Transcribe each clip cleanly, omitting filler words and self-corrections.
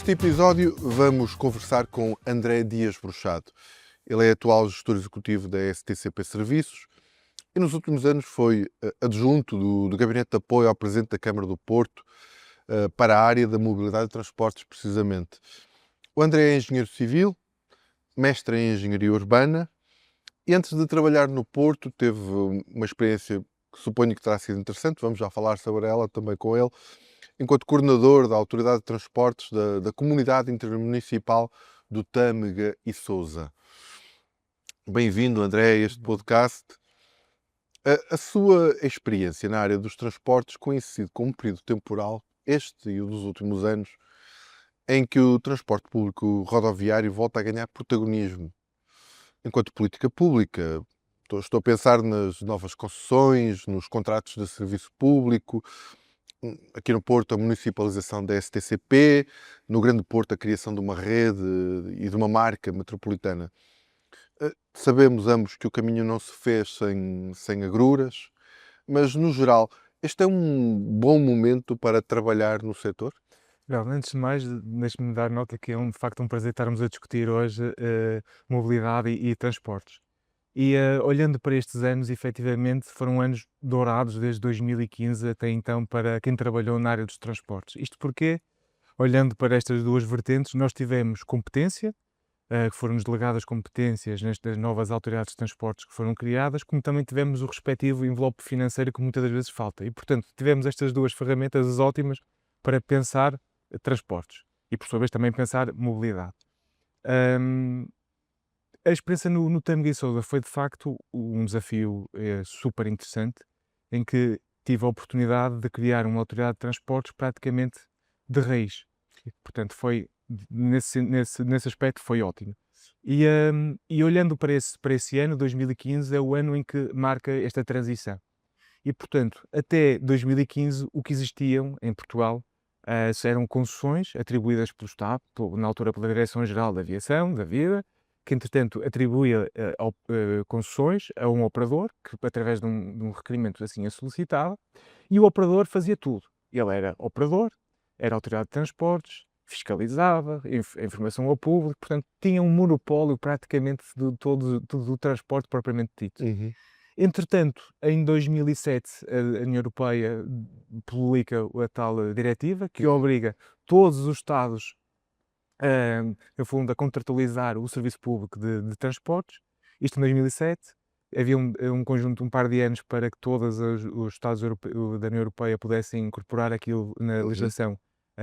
Neste episódio vamos conversar com André Dias Bruxado. Ele é atual gestor executivo da STCP Serviços e nos últimos anos foi adjunto do Gabinete de Apoio ao Presidente da Câmara do Porto para a área da mobilidade e transportes, precisamente. O André é engenheiro civil, mestre em engenharia urbana e antes de trabalhar no Porto teve uma experiência que suponho que terá sido interessante, vamos já falar sobre ela também com ele, enquanto coordenador da Autoridade de Transportes da Comunidade Intermunicipal do Tâmega e Sousa. Bem-vindo, André, a este podcast. A sua experiência na área dos transportes coincide com um período temporal, este e o dos últimos anos, em que o transporte público rodoviário volta a ganhar protagonismo enquanto política pública. Estou a pensar nas novas concessões, nos contratos de serviço público, aqui no Porto a municipalização da STCP, no Grande Porto a criação de uma rede e de uma marca metropolitana. Sabemos ambos que o caminho não se fez sem agruras, mas no geral este é um bom momento para trabalhar no setor? Não, antes de mais, deixe-me dar nota que é de facto um prazer estarmos a discutir hoje mobilidade e transportes. E olhando para estes anos, efetivamente foram anos dourados desde 2015 até então para quem trabalhou na área dos transportes. Isto porque, olhando para estas duas vertentes, nós tivemos competência, que foram-nos delegadas competências nestas novas autoridades de transportes que foram criadas, como também tivemos o respectivo envelope financeiro que muitas das vezes falta. E, portanto, tivemos estas duas ferramentas ótimas para pensar transportes e, por sua vez, também pensar mobilidade. A experiência no Tâmega e Sousa foi, de facto, um desafio super interessante, em que tive a oportunidade de criar uma autoridade de transportes praticamente de raiz. Portanto, foi, nesse aspecto, foi ótimo. E olhando para esse ano, 2015, é o ano em que marca esta transição. E, portanto, até 2015, o que existiam em Portugal eram concessões atribuídas pelo Estado, na altura pela Direção-Geral da Aviação, da Vida, que entretanto atribuía concessões a um operador, que através de um requerimento assim a solicitava, e o operador fazia tudo. Ele era operador, era autoridade de transportes, fiscalizava, informação ao público, portanto tinha um monopólio praticamente de todo o transporte propriamente dito. Uhum. Entretanto, em 2007, a União Europeia publica a tal diretiva que obriga todos os Estados, no fundo, a contratualizar o serviço público de transportes. Isto em 2007. Havia um conjunto, um par de anos para que todos os Estados da União Europeia pudessem incorporar aquilo na legislação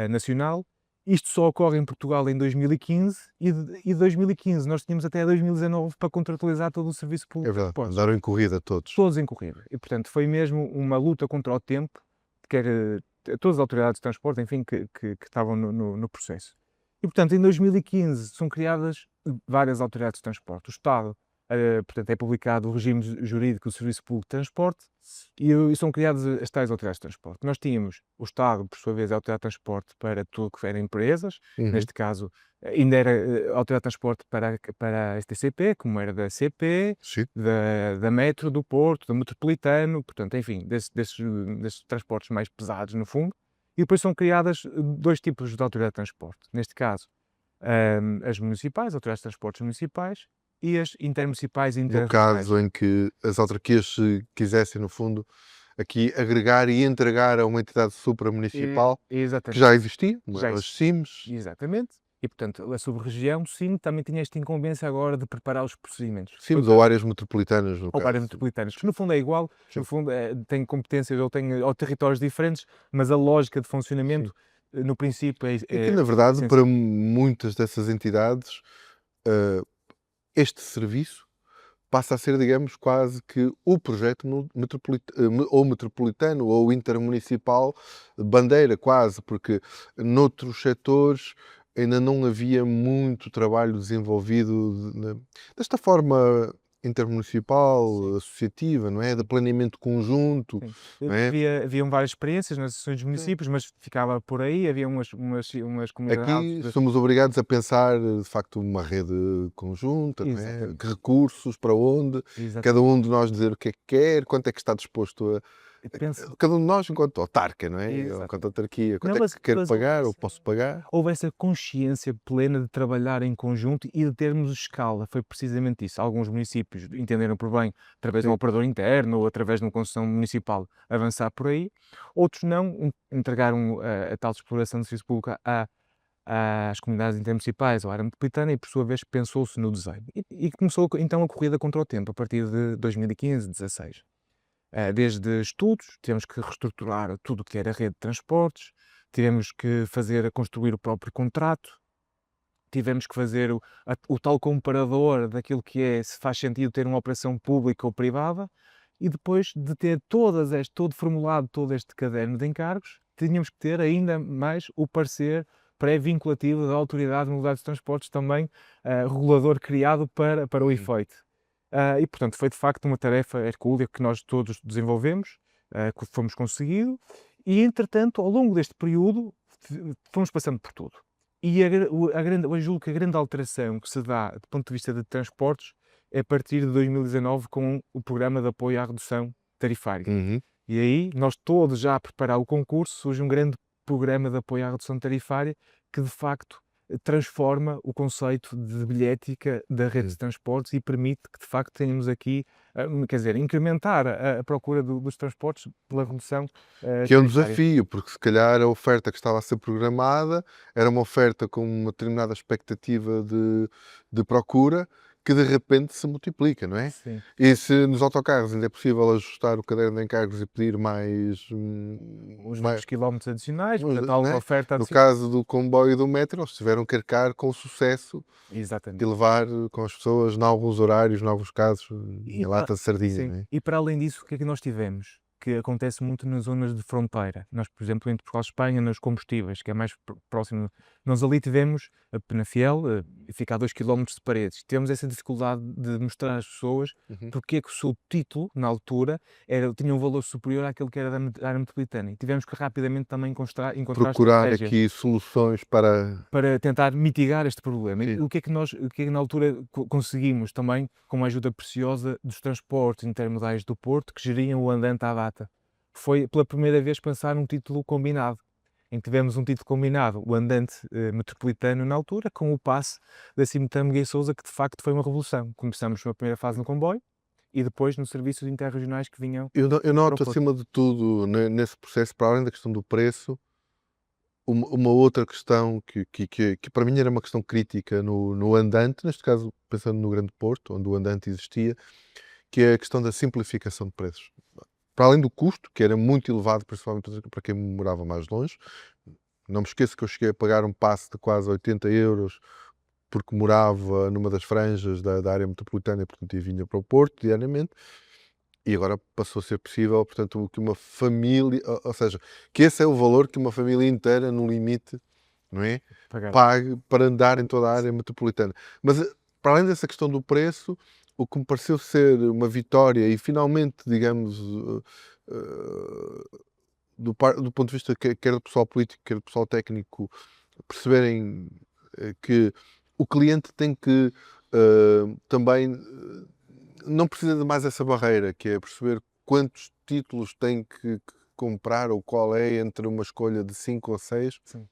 nacional. Isto só ocorre em Portugal em 2015 e de 2015 nós tínhamos até 2019 para contratualizar todo o serviço É público de verdade, transportes. andaram em corrida todos. Todos em corrida. E, portanto, foi mesmo uma luta contra o tempo, quer todas as autoridades de transporte, enfim, que estavam no processo. E, portanto, em 2015 são criadas várias autoridades de transporte. O Estado, portanto, é publicado o regime jurídico do Serviço Público de Transporte e são criadas as tais autoridades de transporte. Nós tínhamos o Estado, por sua vez, a autoridade de transporte para tudo o que eram empresas, neste caso ainda era a autoridade de transporte para a STCP, como era da CP, Sim. da Metro do Porto, do Metropolitano, portanto, enfim, desses transportes mais pesados, no fundo. E depois são criadas dois tipos de autoridade de transporte. Neste caso, as municipais, autoridades de transportes municipais, e as intermunicipais e No interregionais. caso em que as autarquias se quisessem, no fundo, aqui agregar e entregar a uma entidade supramunicipal que Exatamente. já existia, Já as CIMs. Exatamente. E, portanto, a sub-região, sim, também tinha esta incumbência agora de preparar os procedimentos. CIMs ou áreas metropolitanas, no Ou caso. áreas metropolitanas, que no fundo é igual, Sim. no fundo tem competências ou territórios diferentes, mas a lógica de funcionamento, no princípio, E que, na verdade, sim, para muitas dessas entidades, este serviço passa a ser, digamos, quase que o projeto metropolitano ou intermunicipal bandeira, quase, porque noutros setores ainda não havia muito trabalho desenvolvido desta forma intermunicipal, associativa, não é? De planeamento conjunto, sim. não é? Haviam várias experiências nas associações dos municípios, mas ficava por aí, havia umas comunidades. Aqui somos obrigados a pensar, de facto, uma rede conjunta, não é? Exatamente. Que recursos, para onde, cada Exatamente. um de nós dizer o que é que quer, quanto é que está disposto penso, Cada um de nós, enquanto autarca, não é? exato. Enquanto autarquia, quanto Não, é que quero pagar ou posso pagar? houve essa consciência plena de trabalhar em conjunto e de termos escala. Foi precisamente isso. Alguns municípios entenderam por bem, através de um Sim. operador interno ou através de uma concessão municipal, avançar por aí. Outros não, entregaram a tal exploração de serviço público às comunidades intermunicipais ou à área metropolitana e, por sua vez, pensou-se no desenho. E começou então a corrida contra o tempo, a partir de 2015, 16. Desde estudos, tivemos que reestruturar tudo o que era rede de transportes, tivemos que construir o próprio contrato, tivemos que fazer o tal comparador daquilo que é, se faz sentido ter uma operação pública ou privada, e depois de ter todo formulado todo este caderno de encargos, tínhamos que ter ainda mais o parecer pré-vinculativo da Autoridade de Mobilidade de Transportes, também regulador criado para o efeito. E, portanto, foi de facto uma tarefa hercúlea que nós todos desenvolvemos, que fomos conseguindo, e entretanto, ao longo deste período, fomos passando por tudo. E eu julgo que a grande alteração que se dá do ponto de vista de transportes é a partir de 2019 com o programa de apoio à redução tarifária. Uhum. E aí, nós todos já a preparar o concurso, surge um grande programa de apoio à redução tarifária que de facto transforma o conceito de bilhética da rede de transportes e permite que de facto tenhamos aqui, quer dizer, incrementar a procura dos transportes pela redução Que é um tarifária. desafio, porque se calhar a oferta que estava a ser programada era uma oferta com uma determinada expectativa de procura que de repente se multiplica, não é? Sim. E se nos autocarros ainda é possível ajustar o caderno de encargos e pedir mais, Os mais quilómetros adicionais, mas, portanto, há não uma é? oferta No adicional. caso do comboio e do metro, eles tiveram que arcar com o sucesso de Exatamente. levar com as pessoas, em alguns horários, em alguns casos, E a pa lata de sardinha, sim, não é? e para além disso, o que é que nós tivemos? Que acontece muito nas zonas de fronteira. Nós, por exemplo, entre Portugal e Espanha, nos combustíveis, que é mais próximo, nós ali tivemos a Penafiel, fica a 2 quilómetros de paredes. Tivemos essa dificuldade de mostrar às pessoas Uhum. porque é que o seu título, na altura, tinha um valor superior àquele que era da área metropolitana. E tivemos que rapidamente também encontrar Procurar estratégias aqui soluções para. para tentar mitigar este problema. E Sim. o que é que na altura conseguimos também, com a ajuda preciosa dos transportes intermodais do Porto, que geriam o andante à data? Foi pela primeira vez pensar num título combinado, em que tivemos um título combinado, o andante metropolitano na altura, com o passe da Cimetã Miguel Sousa, que de facto foi uma revolução. Começamos na primeira fase no comboio e depois nos serviços interregionais que vinham Eu para o noto, Porto. acima de tudo, nesse processo, para além da questão do preço, uma outra questão que para mim era uma questão crítica no andante, neste caso pensando no Grande Porto, onde o andante existia, que é a questão da simplificação de preços. Para além do custo, que era muito elevado, principalmente para quem morava mais longe, não me esqueço que eu cheguei a pagar um passe de quase 80 € porque morava numa das franjas da área metropolitana e, portanto, vinha para o Porto diariamente. E agora passou a ser possível, portanto, que uma família, ou seja, que esse é o valor que uma família inteira, no limite, não é? Pagar. Pague para andar em toda a área metropolitana. Mas, para além dessa questão do preço, o que me pareceu ser uma vitória e finalmente, digamos, do ponto de vista quer do pessoal político, quer do pessoal técnico, perceberem que o cliente tem que também não precisa de mais essa barreira, que é perceber quantos títulos tem que comprar ou qual é entre uma escolha de 5 ou 6, Sim.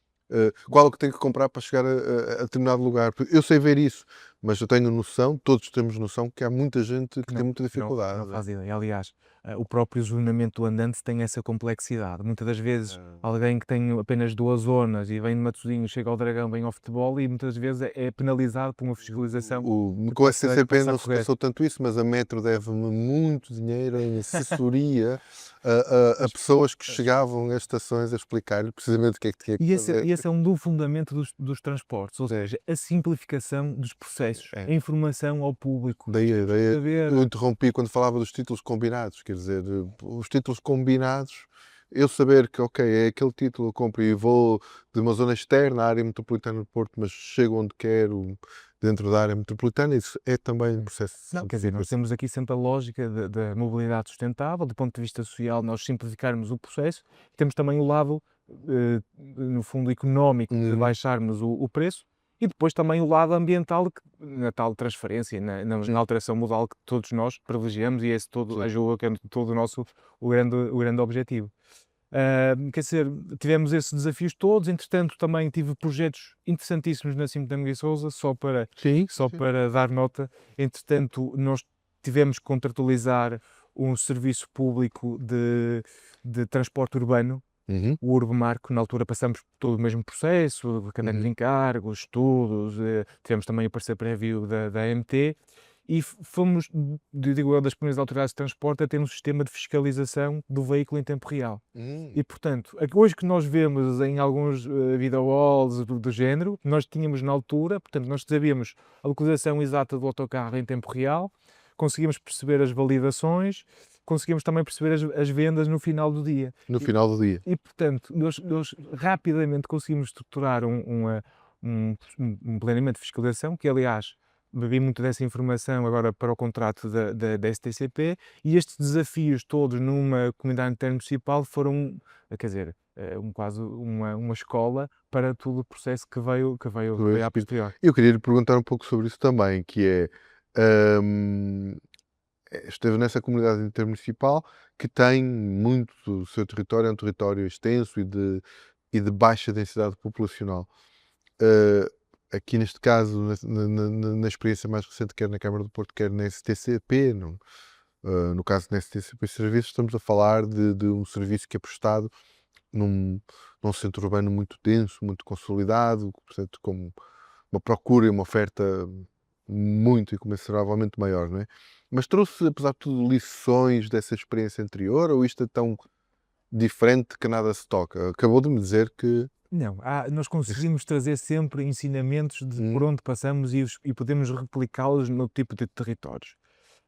qual é o que tem que comprar para chegar a determinado lugar. Porque eu sei ver isso, mas eu tenho noção, todos temos noção, que há muita gente que tem muita Não dificuldade. faz ideia. Aliás, o próprio zonamento do andante tem essa complexidade. Muitas das vezes, alguém que tem apenas 2 zonas e vem de Matosinhos, chega ao Dragão, vem ao futebol e muitas vezes é penalizado por uma fiscalização que Com a possa SCCP não se ocorrer. passou tanto isso, mas a Metro deve-me muito dinheiro em assessoria a pessoas que chegavam a estações a explicar-lhe precisamente o que é que tinha que E fazer. esse é um do fundamento dos transportes, ou seja, a simplificação dos processos, É. a informação ao público. Daí Saber. eu interrompi quando falava dos títulos combinados, quer dizer, os títulos combinados, eu saber que, ok, é aquele título, eu compro e vou de uma zona externa à área metropolitana do Porto, mas chego onde quero, dentro da área metropolitana, isso é também um processo de Não, quer dizer, nós simplificação. temos aqui sempre a lógica da mobilidade sustentável, do ponto de vista social, nós simplificarmos o processo, temos também o lado, no fundo, económico, de Uhum. baixarmos o preço, E depois também o lado ambiental, na tal transferência, na alteração modal que todos nós privilegiamos, e esse todo, Sim. julgo que é todo o grande objetivo. Quer dizer, tivemos esses desafios todos, entretanto também tive projetos interessantíssimos na Sintra e Sousa, só Sim. para dar nota. Entretanto, nós tivemos que contratualizar um serviço público de transporte urbano, Uhum. o Urbamarco. Na altura passamos por todo o mesmo processo, de cadernos de encargos, estudos, tivemos também o parecer prévio da AMT, e fomos, digo eu, das primeiras autoridades de transporte a ter um sistema de fiscalização do veículo em tempo real. E, portanto, hoje que nós vemos em alguns video walls do género, nós tínhamos na altura, portanto, nós sabíamos a localização exata do autocarro em tempo real, conseguimos perceber as validações, conseguimos também perceber as vendas no final do dia. No final do dia. E portanto, nós rapidamente conseguimos estruturar um planeamento de fiscalização, que aliás, bebi muito dessa informação agora para o contrato da STCP, e estes desafios todos numa comunidade intermunicipal foram, quer dizer, quase uma escola para todo o processo que veio a posterior. Eu queria lhe perguntar um pouco sobre isso também, que é, hum, esteve nessa comunidade intermunicipal que tem muito do seu território, é um território extenso e de baixa densidade populacional. Eh, Aqui neste caso, na experiência mais recente, quer na Câmara do Porto, quer na STCP, no caso da STCP Serviços, estamos a falar de um serviço que é prestado num centro urbano muito denso, muito consolidado, portanto, com uma procura e uma oferta muito incomensuravelmente maior, não é? Mas trouxe, apesar de tudo, lições dessa experiência anterior, ou isto é tão diferente que nada se toca? Acabou de me dizer que... Não, nós conseguimos trazer sempre ensinamentos de por Hum, onde passamos e podemos replicá-los no tipo de territórios.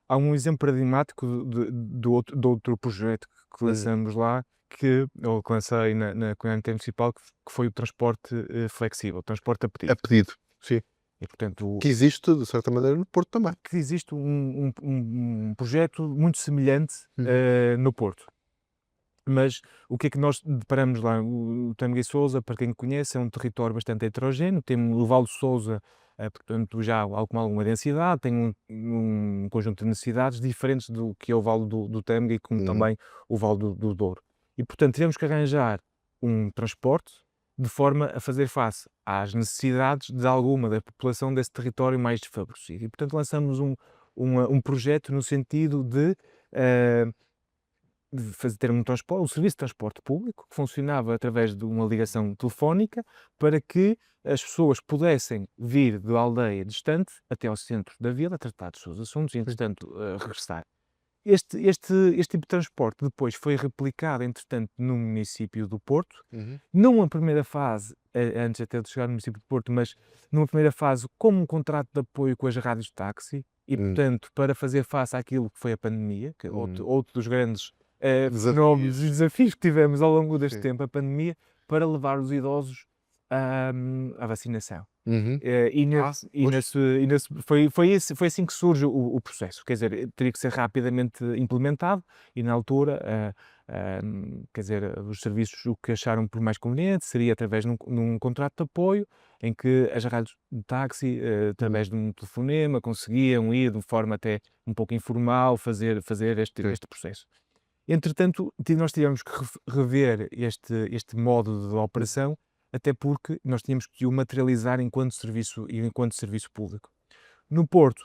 Há um exemplo paradigmático de outro projeto que hum, lançamos lá, que lancei na comunidade intermunicipal, que foi o transporte flexível, o transporte a a pedido. pedido, sim. E, portanto, Que existe, de certa maneira, no Porto também. que existe um projeto muito semelhante Uhum. no Porto. Mas o que é que nós deparamos lá? O Tâmega e Sousa, para quem conhece, é um território bastante heterogéneo. Temos o Val de Sousa, portanto, já com alguma densidade, tem um conjunto de necessidades diferentes do que é o Vale do Tâmega, e como Uhum. também o Vale do Douro. E, portanto, tivemos que arranjar um transporte de forma a fazer face às necessidades de alguma da população desse território mais desfavorecido. E, portanto, lançamos um projeto no sentido de ter um serviço de transporte público que funcionava através de uma ligação telefónica, para que as pessoas pudessem vir da aldeia distante até ao centro da vila, tratar dos seus assuntos e, entretanto, regressar. Este tipo de transporte depois foi replicado, entretanto, no município do Porto, Uhum. numa primeira fase, antes até de chegar no município do Porto, mas numa primeira fase como um contrato de apoio com as rádios de táxi, e, Hum. portanto, para fazer face àquilo que foi a pandemia, que é outro dos grandes fenómenos e desafios que tivemos ao longo deste Sim. tempo, a pandemia, para levar os idosos à vacinação. Uhum. Foi assim que surge o processo. Quer dizer, teria que ser rapidamente implementado, e na altura, quer dizer, os serviços, o que acharam por mais conveniente seria através de num contrato de apoio, em que as rádios de táxi, através de um telefonema, conseguiam ir de forma até um pouco informal, fazer Sim. este processo. Entretanto, nós tivemos que rever este modo de operação, até porque nós tínhamos que o materializar enquanto serviço público. No Porto,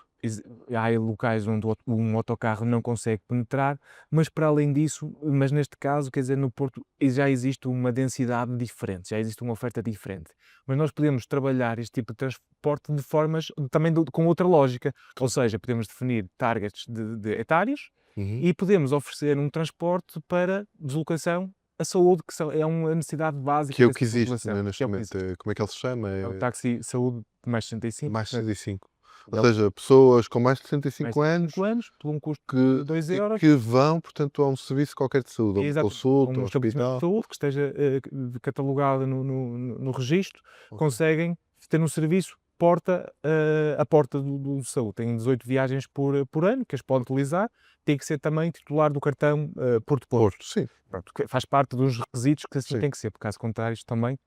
há locais onde um autocarro não consegue penetrar, mas para além disso, mas neste caso, quer dizer, no Porto já existe uma densidade diferente, já existe uma oferta diferente. Mas nós podemos trabalhar este tipo de transporte de formas também com outra lógica, ou seja, podemos definir targets de etários, Uhum. e podemos oferecer um transporte para deslocação à saúde, que é uma necessidade básica Que é o dessa que existe, população, né, que neste é o que momento. existe. Como é que ele se chama? É o táxi saúde de mais 65, Mais portanto, 65. Ou é o seja, pessoas com mais de mais 65 de anos 5 anos, por um custo que, de 2 que, euros, que vão, portanto, a um serviço qualquer de saúde, a uma exato, consulta, um ao estabelecimento de hospital. saúde que esteja catalogado no registro, Ok. conseguem ter um serviço porta a porta do saúde. Tem 18 viagens por ano que as podem utilizar, tem que ser também titular do cartão Porto Pontos. Porto, sim. Pronto, que faz parte dos requisitos que assim Sim. tem que ser, porque caso contrário isto também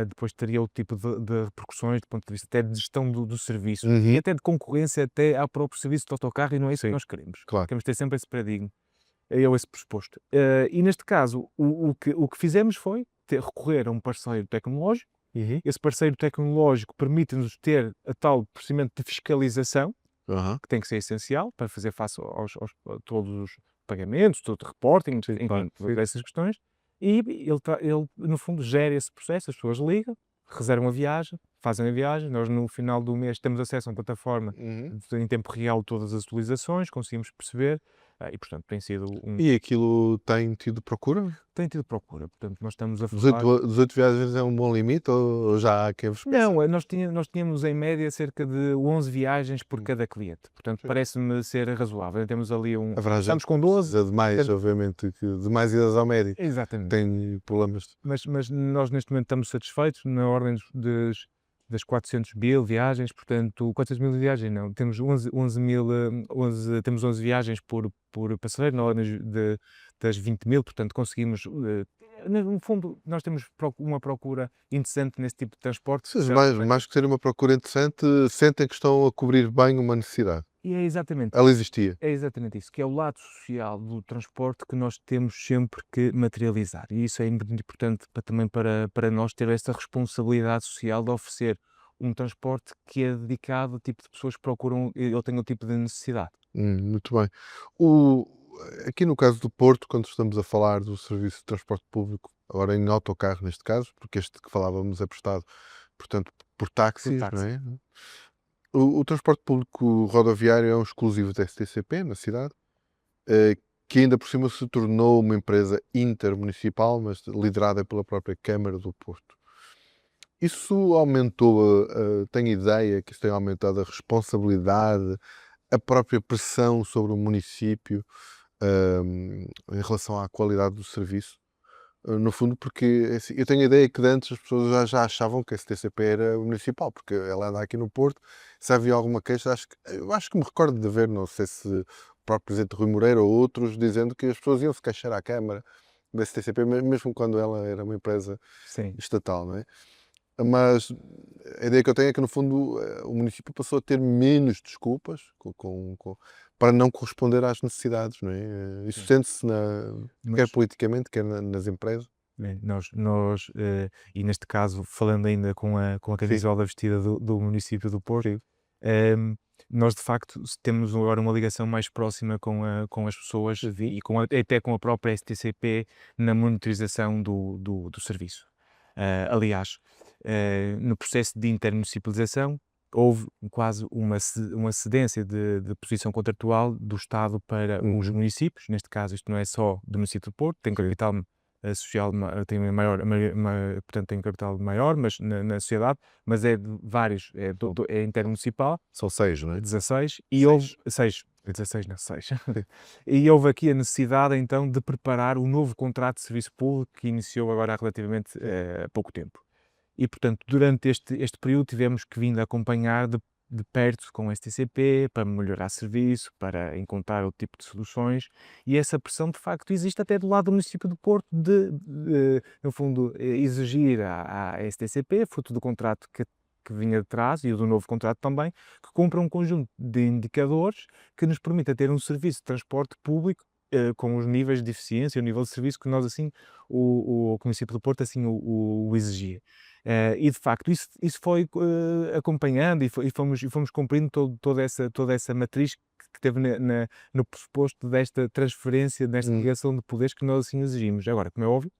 depois teria outro tipo de repercussões do ponto de vista até de gestão do serviço e Uhum. até de concorrência até ao próprio serviço de autocarro, e não é isso que Sim, nós queremos. claro. Queremos ter sempre esse paradigma, ou esse pressuposto. E neste caso, o que fizemos foi recorrer a um parceiro tecnológico. Uhum. Esse parceiro tecnológico permite-nos ter a tal procedimento de fiscalização, Aham. que tem que ser essencial para fazer face a todos os pagamentos, todo o reporting, Sim, enfim, claro. todas essas questões. E ele, no fundo, gera esse processo. As pessoas ligam, reservam a viagem, fazem a viagem. Nós, no final do mês, temos acesso a uma plataforma Uhum. em tempo real, todas as atualizações, conseguimos perceber. E, portanto, tem sido E aquilo tem tido procura? tem tido procura. Portanto, nós estamos a 18, falar. 18 viagens é um bom limite ou já há quem vos peça? Não, nós tínhamos em média cerca de 11 viagens por Hum. cada cliente. Portanto, Sim. parece-me ser razoável. Temos ali Haverá gente estamos com que 12. precisa de mais, portanto, obviamente, de mais idas ao médico. exatamente. Tem problemas. Mas nós neste momento estamos satisfeitos na ordem das 400.000 viagens, portanto, 400.000 viagens não, temos 11.000, temos 11 viagens por passageiro, na ordem das 20.000, portanto conseguimos, no fundo, nós temos uma procura interessante nesse tipo de transporte. Vocês, mais que ter uma procura interessante, sentem que estão a cobrir bem uma necessidade. E é exatamente Ela existia. É exatamente isso, que é o lado social do transporte que nós temos sempre que materializar. E isso é muito importante também para nós ter essa responsabilidade social de oferecer um transporte que é dedicado ao tipo de pessoas que procuram ou têm o tipo de necessidade. Muito bem. O, aqui no caso do Porto, quando estamos a falar do serviço de transporte público, agora em autocarro neste caso, porque este que falávamos é prestado, portanto, por táxis, não táxi. é? O transporte público rodoviário é um exclusivo da STCP na cidade, que ainda por cima se tornou uma empresa intermunicipal, mas liderada pela própria Câmara do Porto. Isso aumentou, tenho ideia que isso tem aumentado a responsabilidade, a própria pressão sobre o município, em relação à qualidade do serviço. No fundo, porque assim, eu tenho a ideia que de antes as pessoas já achavam que a STCP era municipal, porque ela anda aqui no Porto. Se havia alguma queixa, eu acho que me recordo de ver, não sei se o próprio Presidente Rui Moreira ou outros, dizendo que as pessoas iam se queixar à Câmara da STCP, mesmo quando ela era uma empresa Sim. estatal, não é? Mas a ideia que eu tenho é que, no fundo, o município passou a ter menos desculpas para não corresponder às necessidades, não é? Isso Sim. sente-se quer Mas, politicamente, quer nas empresas. e neste caso, falando ainda com a Sim. camisola vestida do município do Porto, Sim. nós de facto temos agora uma ligação mais próxima com as pessoas e até com a própria STCP na monitorização do serviço. Aliás, no processo de intermunicipalização houve quase uma cedência de posição contratual do Estado para os Uhum. municípios. Neste caso, isto não é só do município do Porto, tem capital social, tem portanto tem capital maior, mas na sociedade, mas é de vários, é intermunicipal. São 6, não é? 16, e houve 6, 16 não, 6. E houve aqui a necessidade então de preparar o novo contrato de serviço público que iniciou agora há relativamente há pouco tempo. E portanto, durante este período tivemos que vir acompanhar de perto com o STCP para melhorar serviço, para encontrar outro tipo de soluções, e essa pressão de facto existe até do lado do município do Porto no fundo, exigir à STCP, fruto do contrato que vinha de trás e do novo contrato também, que cumpra um conjunto de indicadores que nos permita ter um serviço de transporte público com os níveis de eficiência, o nível de serviço que nós assim, o município do Porto assim o exigia. E de facto isso foi acompanhando e fomos cumprindo toda essa matriz que teve no pressuposto desta transferência, desta Hum. ligação de poderes que nós assim exigimos. Agora, como é óbvio,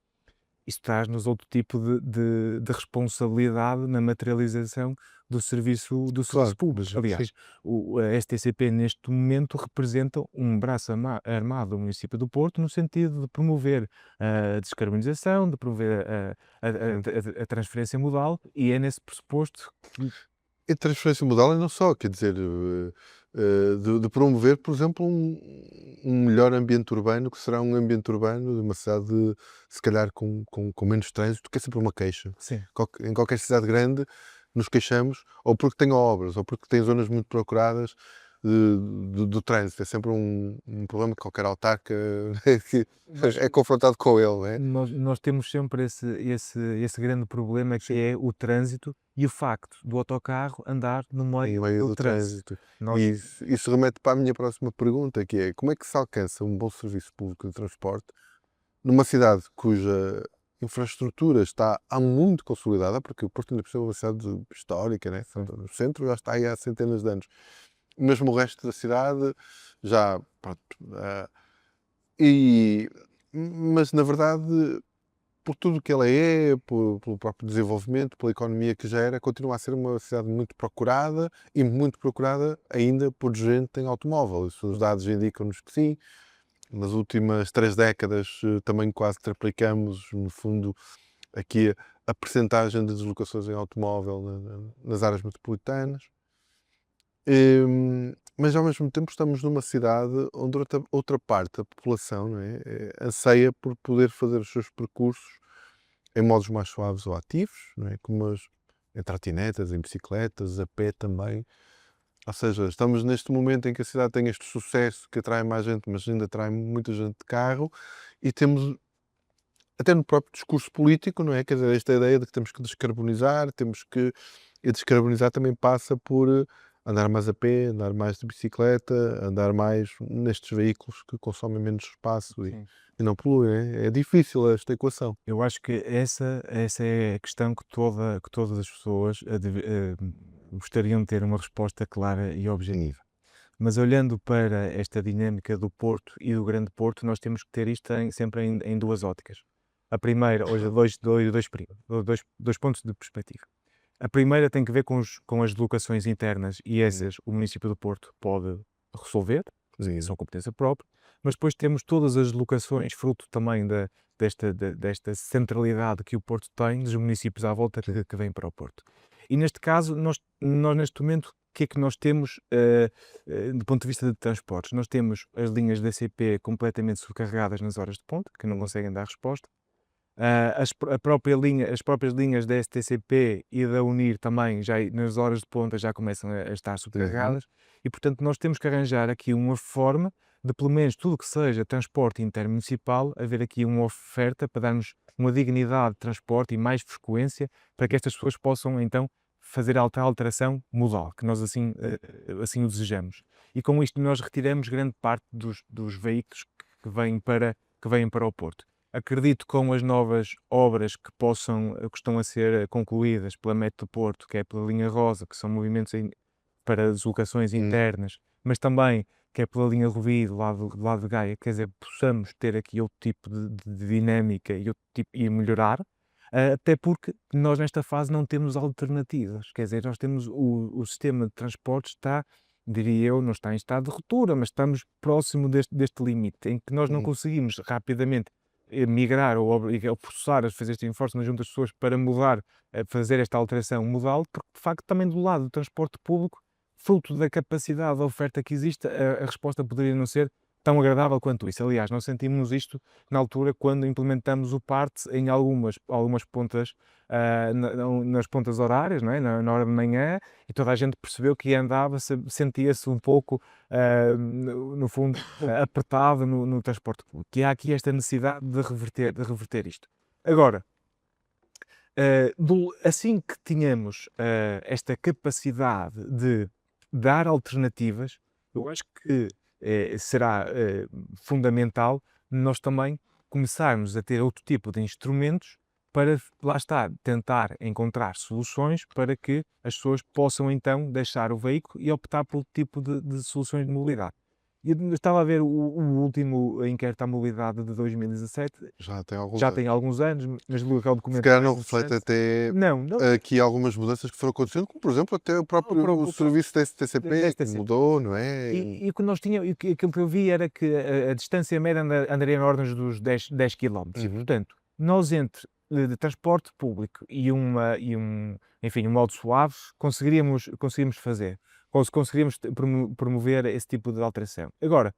isso traz-nos outro tipo de responsabilidade na materialização do serviço Claro, público. mas sim. Aliás, a STCP neste momento representa um braço armado do município do Porto no sentido de promover a descarbonização, de promover a transferência modal, e é nesse pressuposto que E transferência modal é não só, quer dizer, de promover, por exemplo, um melhor ambiente urbano, que será um ambiente urbano de uma cidade, se calhar, com menos trânsito, que é sempre uma queixa. sim, Em qualquer cidade grande nos queixamos, ou porque tem obras, ou porque tem zonas muito procuradas, do trânsito. É sempre um problema que qualquer autarca que é confrontado com ele, não é? Nós temos sempre esse grande problema que Sim. é o trânsito e o facto do autocarro andar no Em meio meio do do trânsito. trânsito. Nós, E isso remete para a minha próxima pergunta, que é: como é que se alcança um bom serviço público de transporte numa cidade cuja infraestrutura está há muito consolidada, porque o Porto ainda por cima é uma cidade histórica, né? sim, No centro já está aí há centenas de anos. Mesmo o resto da cidade já, pronto, e mas na verdade, por tudo o que ela é, pelo próprio desenvolvimento, pela economia que gera, continua a ser uma cidade muito procurada e muito procurada ainda por gente em automóvel. Isso, os dados indicam-nos que sim. Nas últimas 3 décadas também quase triplicamos, no fundo, aqui a percentagem de deslocações em automóvel nas áreas metropolitanas. Mas ao mesmo tempo estamos numa cidade onde outra parte da população, não é, anseia por poder fazer os seus percursos em modos mais suaves ou ativos, não é, como em trotinetas, em bicicletas, a pé também. Ou seja, estamos neste momento em que a cidade tem este sucesso que atrai mais gente, mas ainda atrai muita gente de carro, e temos, até no próprio discurso político, não é? Quer dizer, esta ideia de que temos que descarbonizar, e descarbonizar também passa por andar mais a pé, andar mais de bicicleta, andar mais nestes veículos que consomem menos espaço sim. e não poluem. É difícil esta equação. Eu acho que essa é a questão que todas as pessoas gostariam de ter uma resposta clara e objetiva. Mas olhando para esta dinâmica do Porto e do Grande Porto, nós temos que ter isto sempre em duas óticas. A primeira, hoje, dois pontos de perspectiva. A primeira tem que ver com as deslocações internas e essas o município do Porto pode resolver, Sim. são competência própria, mas depois temos todas as deslocações, fruto também desta centralidade que o Porto tem, dos municípios à volta que vêm para o Porto. E neste caso, nós neste momento, o que é que nós temos do ponto de vista de transportes? Nós temos as linhas da CP completamente sobrecarregadas nas horas de ponta, que não conseguem dar resposta. As próprias linhas da STCP e da Unir também, já nas horas de ponta, já começam a estar subcarregadas e, portanto, nós temos que arranjar aqui uma forma de, pelo menos, tudo que seja transporte intermunicipal, haver aqui uma oferta para darmos uma dignidade de transporte e mais frequência para que estas pessoas possam, então, fazer a alteração modal, que nós assim o desejamos. E com isto nós retiramos grande parte dos veículos que vêm para o Porto. Acredito que com as novas obras que estão a ser concluídas pela Metro do Porto, que é pela linha Rosa, que são movimentos para deslocações internas, mas também que é pela linha Rovi do lado de Gaia, quer dizer, possamos ter aqui outro tipo de dinâmica e, outro tipo, e melhorar, até porque nós nesta fase não temos alternativas, quer dizer, nós temos o sistema de transportes está, diria eu, não está em estado de ruptura, mas estamos próximo deste limite, em que nós não conseguimos rapidamente migrar ou processar, fazer este enforcement junto às pessoas para mudar, fazer esta alteração modal, porque de facto também do lado do transporte público, fruto da capacidade da oferta que existe, a resposta poderia não ser tão agradável quanto isso. Aliás, nós sentimos isto na altura quando implementamos o PARTE em algumas pontas, nas pontas horárias, não é? Na hora de manhã, e toda a gente percebeu que andava, sentia-se um pouco, no fundo, apertado no transporte público. E há aqui esta necessidade de reverter isto. Agora, assim que tínhamos esta capacidade de dar alternativas, eu acho que será fundamental nós também começarmos a ter outro tipo de instrumentos para, lá está, tentar encontrar soluções para que as pessoas possam então deixar o veículo e optar por outro tipo de soluções de mobilidade. Eu estava a ver o último inquérito à mobilidade de 2017, Já tem alguns já anos. tem alguns anos, mas julgo que é um Se documento calhar mais não reflete interessante. até Não, não, aqui algumas mudanças que foram acontecendo, como por exemplo até o próprio o serviço da STCP que STCP. mudou, não é? E o que nós tínhamos, aquilo que eu vi era que a distância média andaria na ordem dos 10 km. E, portanto, nós entre de transporte público enfim, um modo suave, conseguiríamos fazer, conseguiríamos promover esse tipo de alteração. Agora,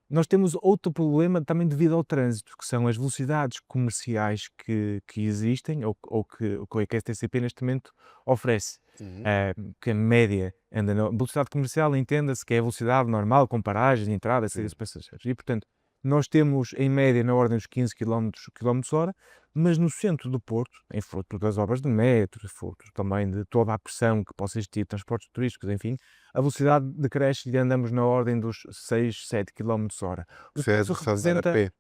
nós temos outro problema também devido ao trânsito, que são as velocidades comerciais que existem ou que a STCP neste momento oferece. Uhum. Que a média anda na velocidade comercial, entenda-se que é a velocidade normal, com paragens, entrada, saída de passageiros. E, portanto, nós temos em média na ordem dos 15 km/h, mas no centro do Porto, em fruto das obras de metro, fruto também de toda a pressão que possa existir, transportes turísticos, enfim, a velocidade decresce e andamos na ordem dos 6, 7 km/h. O Se que é isso velocidade de andar a representa pé,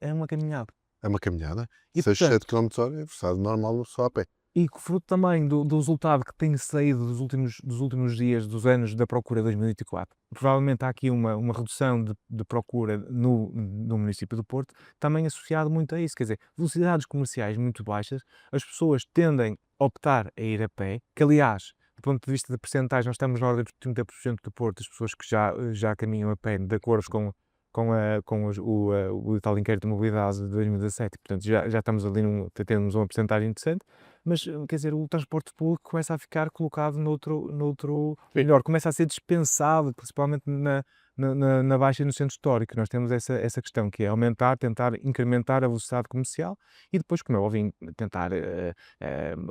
é uma caminhada. é uma caminhada. E, 6, portanto, 7 km/h é velocidade normal só a pé. e que fruto também do resultado que tem saído dos últimos dias, dos anos da procura 2024. Provavelmente há aqui uma redução de procura no município do Porto, também associado muito a isso, quer dizer, velocidades comerciais muito baixas, as pessoas tendem a optar a ir a pé, que aliás, do ponto de vista de percentagem, nós estamos na ordem dos 30% do Porto, as pessoas que já caminham a pé, de acordo com o tal inquérito de mobilidade de 2017, portanto já estamos ali temos uma percentagem interessante, mas quer dizer, o transporte público começa a ficar colocado melhor, começa a ser dispensado, principalmente na Baixa e no centro histórico. Nós temos essa questão, que é aumentar, tentar incrementar a velocidade comercial e depois, como é óbvio, tentar,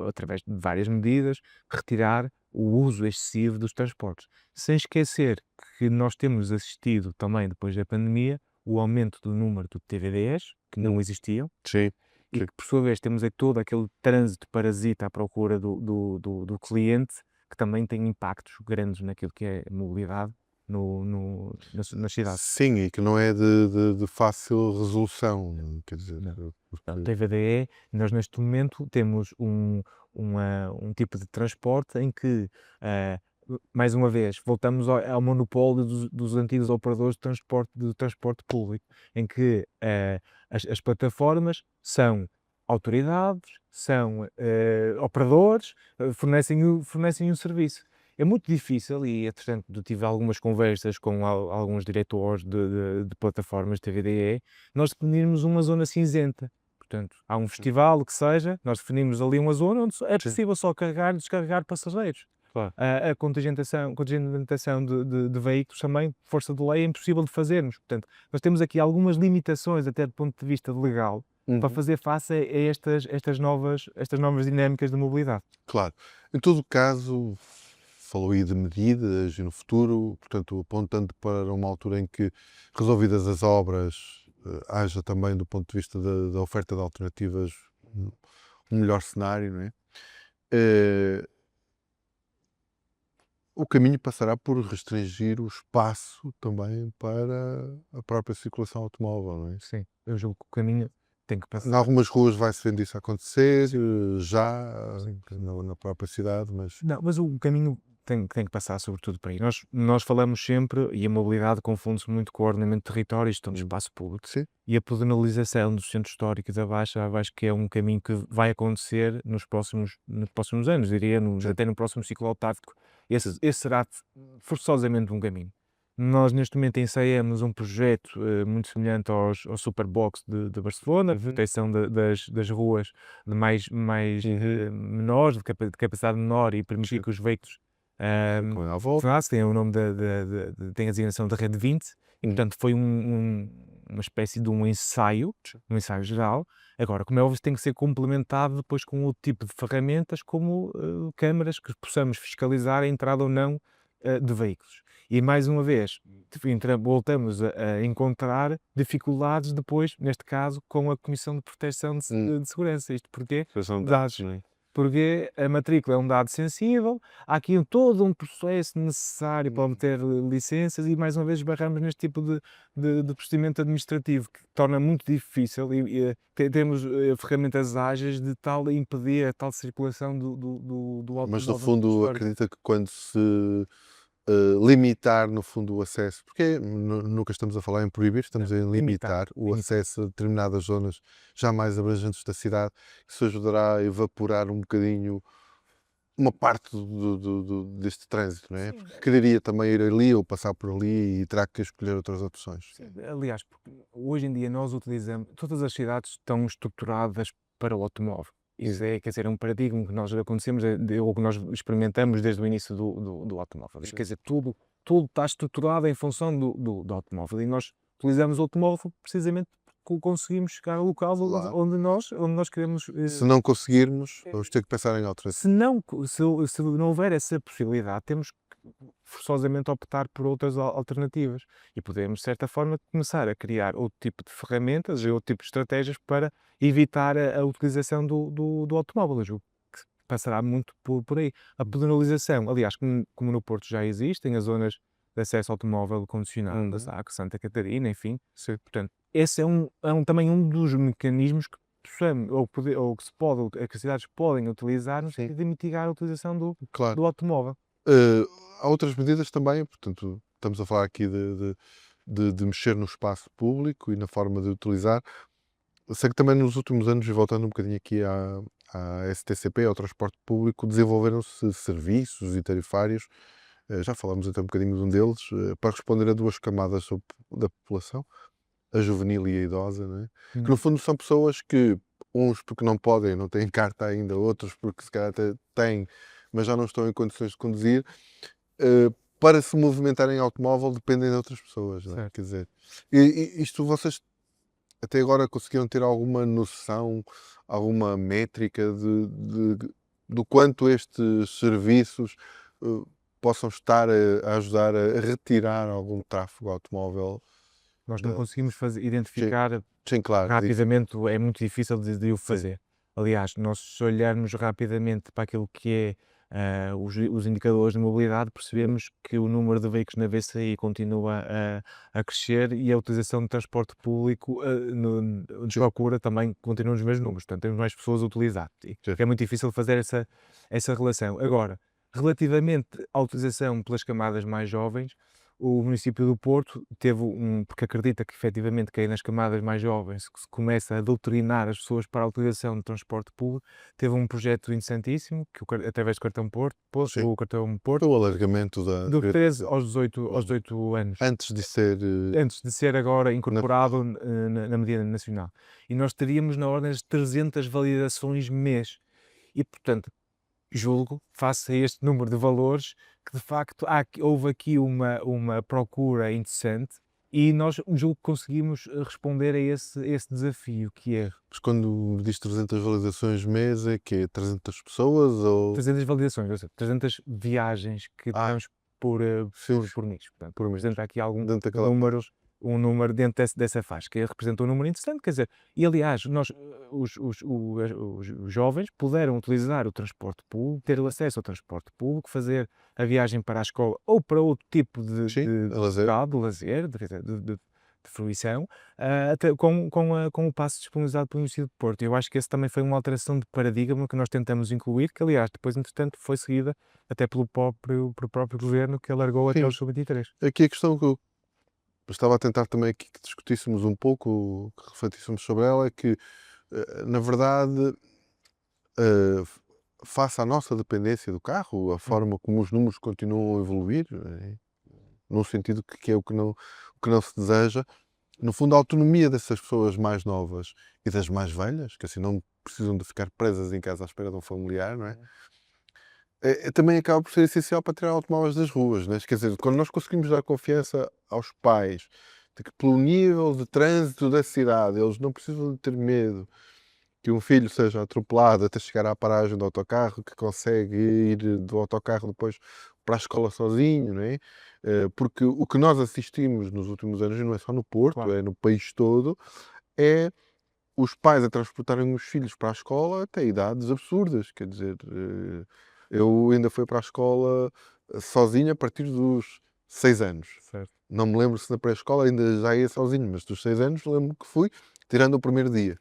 através de várias medidas, retirar o uso excessivo dos transportes. Sem esquecer que nós temos assistido também, depois da pandemia, o aumento do número de TVDs, que não existiam, Sim. e Sim. que, por sua vez, temos aí todo aquele trânsito parasita à procura do cliente, que também tem impactos grandes naquilo que é a mobilidade nas cidades. Sim, e que não é de fácil resolução, quer dizer, Não. porque TVDE, nós neste momento temos um tipo de transporte em que, mais uma vez, voltamos ao monopólio dos antigos operadores de transporte público, em que as plataformas são autoridades, são operadores, fornecem um serviço. É muito difícil e, entretanto, eu tive algumas conversas com alguns diretores de plataformas de TVDE, nós definirmos uma zona cinzenta. Portanto, há um festival, o que seja, nós definimos ali uma zona onde é Sim. possível só carregar e descarregar passageiros. Claro. A contingentação de veículos também, por força de lei, é impossível de fazermos. Portanto, nós temos aqui algumas limitações, até do ponto de vista legal, para fazer face a estas novas dinâmicas de mobilidade. Claro. Em todo o caso, falou aí de medidas e no futuro, portanto, apontando para uma altura em que, resolvidas as obras, haja também, do ponto de vista da oferta de alternativas, um melhor cenário, não é? O caminho passará por restringir o espaço também para a própria circulação automóvel, não é? Sim, eu julgo que o caminho tem que Em passar. algumas ruas vai-se vendo isso acontecer, já Sim. na própria cidade, mas Não, mas o caminho tem que passar sobretudo por aí. Nós falamos sempre, e a mobilidade confunde-se muito com o ordenamento de território e gestão de espaço público. sim, E a pedonalização do centro histórico da Baixa, eu acho que é um caminho que vai acontecer nos próximos anos, diria, Sim. até no próximo ciclo autárquico. Esse será forçosamente um caminho. Nós, neste momento, ensaiamos um projeto muito semelhante ao Superbox de Barcelona, de proteção das ruas de mais menores, de capacidade menor e permitir Sim. que os veículos com a volta. tem o nome tem a designação da Rede 20, e portanto foi uma espécie de um ensaio geral. Agora, como é óbvio, tem que ser complementado depois com outro tipo de ferramentas, como câmaras que possamos fiscalizar a entrada ou não de veículos. E mais uma vez, voltamos a encontrar dificuldades depois, neste caso, com a Comissão de Proteção de Segurança. Isto porque São dados, não é? porque a matrícula é um dado sensível, há aqui todo um processo necessário para obter licenças e, mais uma vez, esbarramos neste tipo de procedimento administrativo que torna muito difícil e temos ferramentas ágeis de tal a impedir a tal circulação do Mas no automóvel fundo histórico. acredita que quando se limitar no fundo o acesso, porque nunca estamos a falar em proibir, estamos a limitar o acesso a determinadas zonas já mais abrangentes da cidade, isso ajudará a evaporar um bocadinho uma parte deste trânsito, não é? Sim. Porque quereria também ir ali ou passar por ali e terá que escolher outras opções. Aliás, porque hoje em dia nós utilizamos, todas as cidades estão estruturadas para o automóvel. Isso quer dizer, é um paradigma que nós acontecemos, ou que nós experimentamos desde o início do automóvel. Isto quer dizer, tudo está estruturado em função do automóvel e nós utilizamos o automóvel precisamente conseguimos chegar ao local Claro. onde nós queremos. Se não conseguirmos, vamos ter que pensar em alternativas. Se não houver essa possibilidade, temos que forçosamente optar por outras alternativas e podemos, de certa forma, começar a criar outro tipo de ferramentas e outro tipo de estratégias para evitar a utilização do automóvel. Eu julgo que passará muito por aí. A pedonalização, aliás, como no Porto já existem as zonas de acesso automóvel condicionado, SAC, Santa Catarina, enfim. Sim. Portanto, esse também um dos mecanismos que possamos, ou que se pode, que as cidades podem utilizar no Sim. sentido de mitigar a utilização Claro. do automóvel. Há outras medidas também, portanto, estamos a falar aqui de mexer no espaço público e na forma de utilizar. Eu sei que também nos últimos anos, e voltando um bocadinho aqui à STCP, ao transporte público, desenvolveram-se serviços e tarifários, já falámos até um bocadinho de um deles, para responder a duas camadas da população, a juvenil e a idosa, não é? Que no fundo são pessoas que, uns porque não podem, não têm carta ainda, outros porque se calhar até têm, mas já não estão em condições de conduzir, para se movimentarem em automóvel dependem de outras pessoas, não é? Certo. Quer dizer, isto vocês até agora conseguiram ter alguma noção, alguma métrica do quanto estes serviços possam estar a ajudar a retirar algum tráfego automóvel? Nós não conseguimos Sim, identificar sim, claro. rapidamente, é muito difícil de o fazer. Aliás, nós se olharmos rapidamente para aquilo que é os indicadores de mobilidade, percebemos que o número de veículos na VCI continua a crescer e a utilização de transporte público de procura também continua nos mesmos números. Portanto, temos mais pessoas a utilizar. E Sim. é muito difícil fazer essa relação. Agora, relativamente à utilização pelas camadas mais jovens, o município do Porto teve porque acredita que efetivamente que aí nas camadas mais jovens que se começa a doutrinar as pessoas para a utilização de transporte público, teve um projeto interessantíssimo, que através do cartão Porto, Sim. o cartão Porto, Foi o alargamento do 13 aos 18 anos, antes de ser antes de ser agora incorporado na medida nacional. E nós teríamos na ordem de 300 validações mês. E, portanto, julgo, face a este número de valores, que de facto houve aqui uma procura interessante e nós julgo que conseguimos responder a esse desafio, que é Mas quando diz 300 validações mês, é que 300 pessoas ou 300 validações, ou seja, 300 viagens que damos por mês. Portanto, por mês? representa aqui Dentro daquela um número dentro dessa faixa, que representa um número interessante, quer dizer, e aliás, os jovens puderam utilizar o transporte público, ter o acesso ao transporte público, fazer a viagem para a escola ou para outro tipo de a lazer. de lazer, de fruição, até com o passe disponibilizado pelo Município de Porto. Eu acho que esse também foi uma alteração de paradigma que nós tentamos incluir, que aliás, depois, entretanto, foi seguida até pelo próprio governo, que alargou até Sim. aos sub-23. Aqui a questão que eu estava a tentar também aqui que discutíssemos um pouco, que refletíssemos sobre ela, é que, na verdade, face à nossa dependência do carro, a forma como os números continuam a evoluir, num sentido que é o que não se deseja, no fundo, a autonomia dessas pessoas mais novas e das mais velhas, que assim não precisam de ficar presas em casa à espera de um familiar, não é? Também acaba por ser essencial para tirar automóveis das ruas, né? Quer dizer, quando nós conseguimos dar confiança aos pais de que pelo nível de trânsito da cidade eles não precisam de ter medo que um filho seja atropelado até chegar à paragem do autocarro, que consegue ir do autocarro depois para a escola sozinho, não é? Porque o que nós assistimos nos últimos anos, e não é só no Porto, Claro. é no país todo, é os pais a transportarem os filhos para a escola até idades absurdas, quer dizer, eu ainda fui para a escola sozinho a partir dos 6 anos. Certo. Não me lembro se na pré-escola ainda já ia sozinho, mas dos 6 anos lembro que fui, tirando o primeiro dia.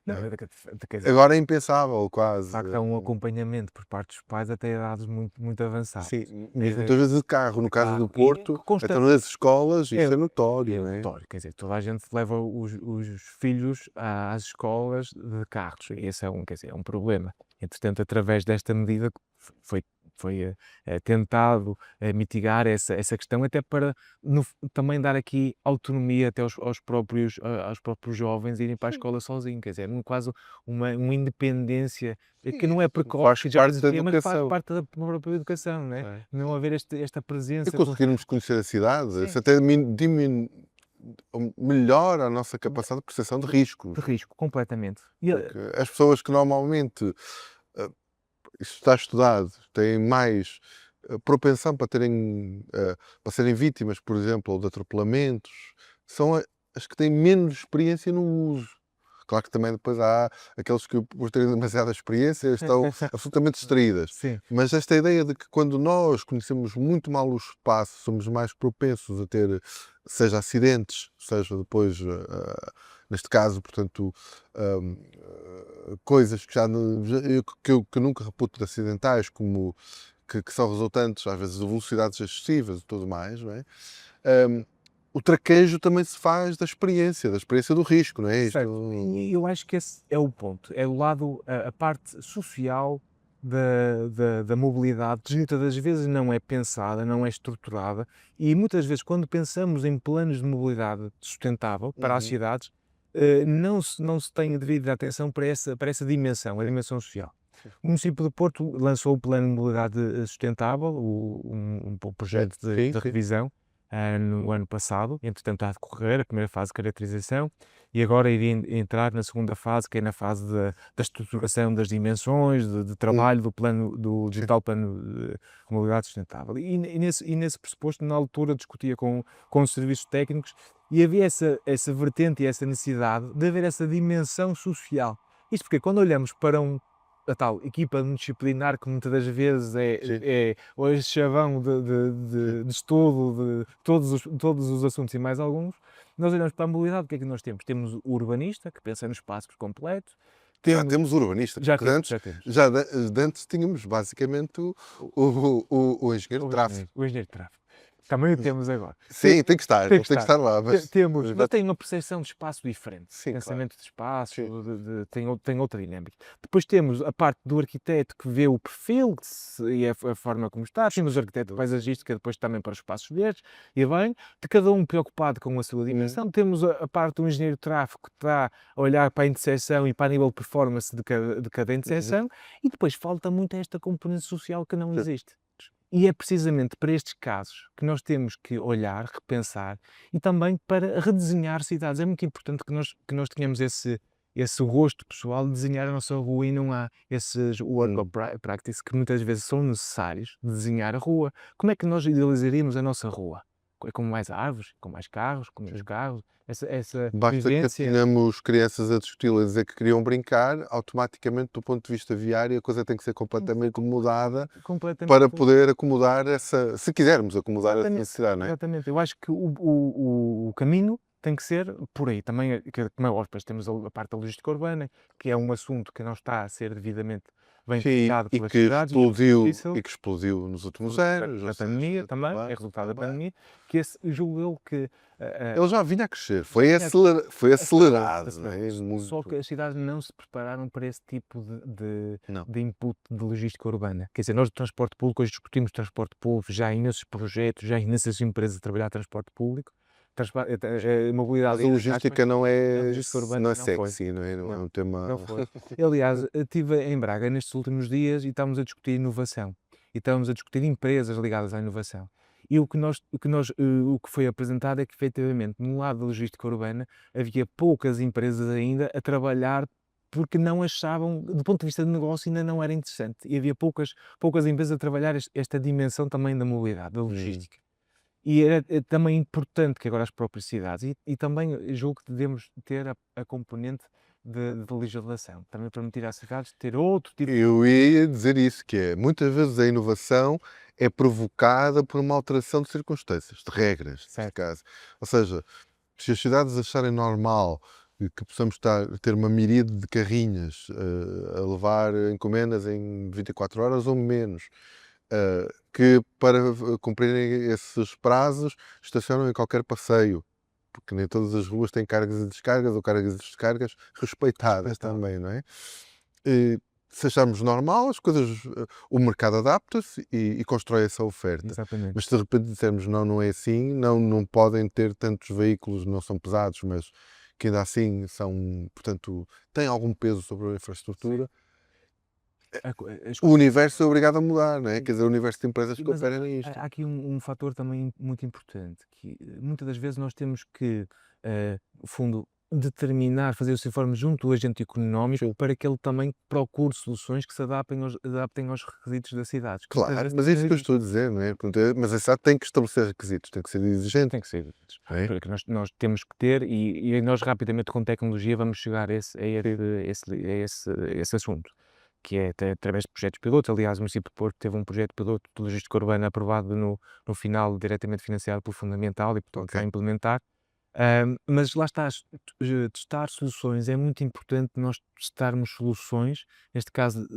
Não, quer dizer, Agora é impensável, de quase. facto, há um acompanhamento por parte dos pais até idades muito avançadas. Sim, muitas vezes de carro, no caso do carro, e Porto, então nas escolas isso é notório, não é? notório, quer dizer, toda a gente leva os filhos às escolas de carros, e esse quer dizer, é um problema. Entretanto, através desta medida foi tentado mitigar essa questão, até para também dar aqui autonomia até aos próprios jovens irem para a Sim. escola sozinhos, quer dizer, quase uma independência Sim, que não é isso precoce, faz que já parte da existia, mas faz educação. parte da própria educação, não é? É. Não haver esta E presença. conseguirmos conhecer a cidade, Sim. se até melhora a nossa capacidade de percepção de riscos. De risco, completamente. E, Porque as pessoas que normalmente, eh, isso está estudado, têm mais propensão para para serem vítimas, por exemplo, de atropelamentos, são as que têm menos experiência no uso. Claro que também depois há aqueles que, por terem demasiada experiência, estão absolutamente distraídas. sim, Mas esta ideia de que quando nós conhecemos muito mal o espaço, somos mais propensos a ter, seja acidentes, seja depois, neste caso, portanto, hum, coisas que que eu nunca reputo de acidentais, como que são resultantes, às vezes, de velocidades excessivas e tudo mais, não é? Hum, o traquejo também se faz da experiência do risco, não é? certo. E eu acho que esse é o ponto, é o lado, a parte social da mobilidade, que muitas das vezes não é pensada, não é estruturada, e muitas vezes quando pensamos em planos de mobilidade sustentável para as Uhum. cidades, não se tem a devida atenção para essa dimensão, a dimensão social. O município de Porto lançou o plano de mobilidade sustentável, um projeto Sim, de sim. revisão, no ano passado, entretanto está a decorrer a primeira fase de caracterização e agora iria entrar na segunda fase, que é na fase da estruturação das dimensões, de Hum, trabalho do plano, do sim. digital plano de mobilidade sustentável. E nesse pressuposto, na altura, discutia com os serviços técnicos e havia essa vertente e essa necessidade de haver essa dimensão social. Isto porque quando olhamos para a tal equipa multidisciplinar que muitas das vezes é, Sim, é o esse chavão sim. de estudo de todos os assuntos e mais alguns, nós olhamos para a mobilidade, o que é que nós temos? Temos o urbanista, que pensa no espaço por completo, Já temos, temos urbanista, já porque temos, antes, já temos de antes tínhamos basicamente o engenheiro de tráfego. o engenheiro de tráfego, também o temos agora. Sim, tem que estar, Tem ele que tem que estar. estar lá, Mas tem uma percepção de espaço diferente, sim, claro. pensamento de espaço, Sim. tem outra dinâmica. Depois temos a parte do arquiteto que vê o perfil e a forma como está, temos o arquiteto paisagista que é depois também para os espaços verdes, e bem, de cada um preocupado com a sua Hum, dimensão. Temos a parte do engenheiro de tráfego que está a olhar para a interseção e para a nível de performance de cada uhum, interseção, e depois falta muito esta componente social que não sim. existe. E é precisamente para estes casos que nós temos que olhar, repensar e também para redesenhar cidades. É muito importante que nós tenhamos esse gosto pessoal de desenhar a nossa rua e não há esses work Hum. of practice que muitas vezes são necessários de desenhar a rua. Como é que nós idealizaríamos a nossa rua? Com mais árvores, com mais carros, com menos carros, essa Basta que vivência tenhamos crianças a discutir, a dizer que queriam brincar, automaticamente, do ponto de vista viário, a coisa tem que ser completamente mudada para completamente. poder acomodar essa, se quisermos acomodar essa Exatamente, necessidade, não é? exatamente. Eu acho que o caminho tem que ser por aí. Também, como é óbvio, depois temos a parte da logística urbana, que é um assunto que não está a ser devidamente bem Sim, tratado pelas cidades e é muito difícil, e que explodiu nos últimos resultado anos, ou da seja, pandemia também, é também, resultado da também. pandemia, que esse, julgo eu que Ele já vinha a crescer, já vinha foi acelerou-se, acelerado, não é? acelerou-se. Só que Muito. as cidades não se prepararam para esse tipo Não. de input de logística urbana. Quer dizer, nós de transporte público, hoje discutimos transporte público, já há imensos projetos, já há imensas empresas a trabalhar transporte público, mobilidade Mas a entre aspas, logística a logística não urbana é não foi. sexy, não é? Não é Não, um tema. não foi. Aliás, eu estive em Braga nestes últimos dias e estávamos a discutir inovação. E estávamos a discutir empresas ligadas à inovação. E o que foi apresentado é que, efetivamente, no lado da logística urbana, havia poucas empresas ainda a trabalhar porque não achavam, do ponto de vista de negócio, ainda não era interessante. E havia poucas empresas a trabalhar esta dimensão também da mobilidade, da Hum. logística. E é também importante que agora as próprias cidades, e também julgo que devemos ter a componente de legislação, também permitir às cidades ter outro tipo de Eu ia dizer isso, que é, muitas vezes a inovação é provocada por uma alteração de circunstâncias, de regras, neste certo, caso. Ou seja, se as cidades acharem normal que possamos ter uma miríade de carrinhas a levar encomendas em 24 horas ou menos, que para cumprirem esses prazos estacionam em qualquer passeio, porque nem todas as ruas têm cargas e descargas ou cargas e descargas respeitadas respeitável. também, não é? Se acharmos normal, as coisas, o mercado adapta-se e constrói essa oferta. Exatamente. Mas se de repente dissermos não, não é assim, não podem ter tantos veículos, não são pesados, mas que ainda assim são, portanto, têm algum peso sobre a Sim. infraestrutura, as O universo é obrigado a mudar, não é? Quer dizer, o universo de empresas que Mas operam nisto. há aqui um fator também muito importante, que muitas das vezes nós temos que, no fundo, determinar, fazer esse informe junto do agente económico Sim. para que ele também procure soluções que se adaptem aos requisitos das cidades. Que muitas Claro, vezes mas é isso que eu estou a dizer, não é? Portanto, mas a SAD tem que estabelecer requisitos, tem que ser exigente, tem que ser, não é? porque nós temos que ter e nós rapidamente com tecnologia vamos chegar a esse assunto, que é através de projetos pilotos. Aliás, o município de Porto teve um projeto piloto de logística urbana aprovado no final, diretamente financiado pelo Fundamental e, portanto, Ok, vai implementar. Mas lá está, testar soluções é muito importante nós testarmos soluções, neste caso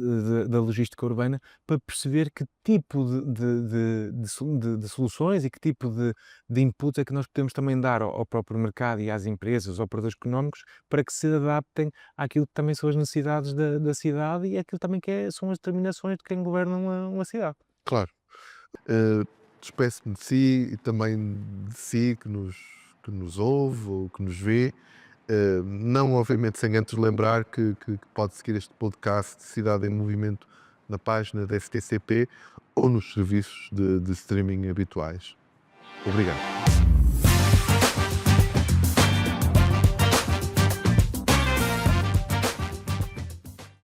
da logística urbana, para perceber que tipo de soluções e que tipo de input é que nós podemos também dar ao próprio mercado e às empresas, aos operadores económicos, para que se adaptem àquilo que também são as necessidades da cidade e àquilo também que são as determinações de quem governa uma cidade. claro. Eh, Despeço-me de si e também de si que nos ouve ou que nos vê. Não, obviamente, sem antes lembrar que pode seguir este podcast Cidade em Movimento na página da STCP ou nos serviços de streaming habituais. Obrigado.